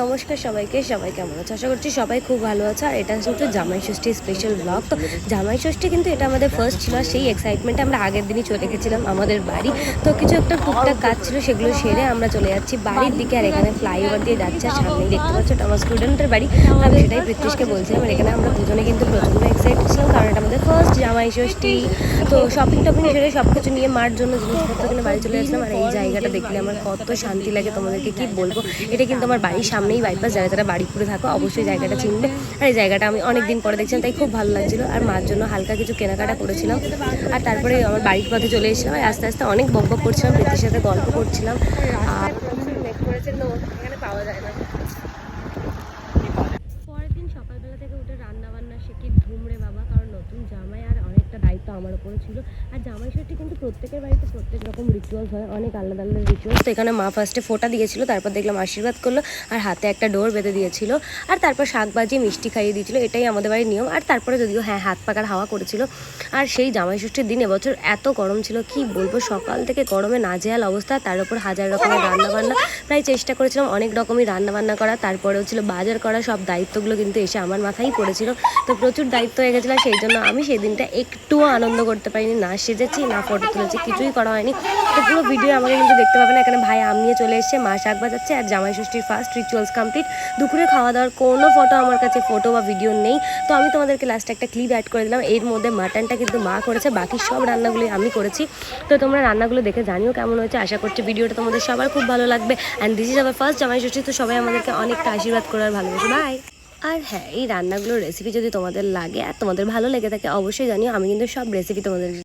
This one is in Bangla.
নমস্কার সবাইকে, সবাই কেমন আছে? আশা করছি সবাই খুব ভালো আছে। আর এটা হচ্ছে জামাই ষষ্ঠী স্পেশাল ব্লগ। তো জামাই ষষ্ঠী কিন্তু এটা আমাদের ফার্স্ট ছিল, সেই এক্সাইটমেন্টে আমরা আগের দিনই চলে গেছিলাম আমাদের বাড়ি। তো কিছু একটা টুকটাক কাজ ছিল, সেগুলো সেরে আমরা চলে যাচ্ছি বাড়ির দিকে। আর এখানে ফ্লাইওভার দিয়ে যাচ্ছে, আর সামনেই দেখতে পাচ্ছ এটা আমার স্টুডেন্টের বাড়ি। আমি সেটাই পৃথ্বীশকে বলছিলাম। আর এখানে আমরা দুজনে কিন্তু প্রচণ্ড এক্সাইটেড ছিলাম, কারণ এটা আমাদের ফার্স্ট জামাই ষষ্ঠী। তো শপিং টপিং সেরে সব কিছু নিয়ে মার জন্য জিনিসপত্র কিনে বাড়ি চলে আসলাম। আর এই জায়গাটা দেখলে আমার কত শান্তি লাগে, তোমাদেরকে কি বলবো। এটা কিন্তু আমার বাড়ির সামনেই বাইপাস, যারা যারা বাড়িপুরে থাকো অবশ্যই জায়গাটা চিনবে। আর এই জায়গাটা আমি অনেকদিন পরে দেখছিলাম, তাই খুব ভালো লাগছিল। আর মার জন্য হালকা কিছু কেনাকাটা করেছিলাম। আর তারপরে আমার বাড়ির পথে চলে এসেছিলাম। আর আস্তে আস্তে অনেক বক বক করছিলাম, প্রীতির সাথে গল্প করছিলাম। আর এখানে পাওয়া যায় না। পরের দিন সকালবেলা থেকে উঠে রান্না বান্না সে কি ধুম রে বাবা, কারণ নতুন জামাই আর অনেকটা দায়িত্ব আমার উপরে ছিল। আর জামাই ষষ্ঠী কিন্তু প্রত্যেকের বাড়িতে প্রত্যেক রকম রিচুয়ালস হয়, অনেক আলাদা আলাদা রিচুয়ালস। তো এখানে মা ফার্স্টে ফোঁটা দিয়েছিল, তারপর দেখলাম আশীর্বাদ করলো, আর হাতে একটা ডোর বেঁধে দিয়েছিল। আর তারপর শাক বাজিয়ে মিষ্টি খাইয়ে দিয়েছিল, এটাই আমাদের বাড়ির নিয়ম। আর তারপরে যদিও হাত পাকার হাওয়া করেছিল। আর সেই জামাই ষষ্ঠীর দিন এবছর এত গরম ছিল, কি বলবো, সকাল থেকে গরমে নাজেহাল অবস্থা। তার উপর হাজার রকমের রান্নাবান্না, প্রায় চেষ্টা করেছিলাম অনেক রকমই রান্নাবান্না করা। তারপরেও ছিল বাজার করা, সব দায়িত্বগুলো কিন্তু এসে আমার মাথায় পড়েছিল। তো প্রচুর দায়িত্ব হয়ে গেছিলো, সেই জন্য আমি সেই দিনটা একটুও আনন্দ করতে পারিনি, না সেজেছি না ফটো তুলেছি, কিছুই করা হয়নি। তো পুরো ভিডিও আমাকে কিন্তু দেখতে পাবে না। এখানে ভাই আম নিয়ে চলে এসছে, মা শাক বাজাচ্ছে, আর জামাই ষষ্ঠীর ফার্স্ট রিচুয়ালস কমপ্লিট। দুপুরে খাওয়া দাওয়ার কোনো ফটো আমার কাছে, ফটো বা ভিডিও নেই। তো আমি তোমাদেরকে লাস্টে একটা ক্লিপ অ্যাড করে দিলাম। এর মধ্যে মাটনটা কিন্তু মা করেছে, বাকি সব রান্নাগুলি আমি করেছি। তো তোমরা রান্নাগুলো দেখে জানিও কেমন হয়েছে। আশা করছি ভিডিওটা তোমাদের সবার খুব ভালো লাগবে। And this is our first জামাই ষষ্ঠী। তো সবাই আমাদেরকে অনেকটা আশীর্বাদ করার ভালোবাসে। বাই। আর হ্যাঁ, এই রান্নাগুলোর রেসিপি যদি তোমাদের লাগে আর তোমাদের ভালো লেগে থাকে অবশ্যই জানিও। আমি কিন্তু সব রেসিপি তোমাদের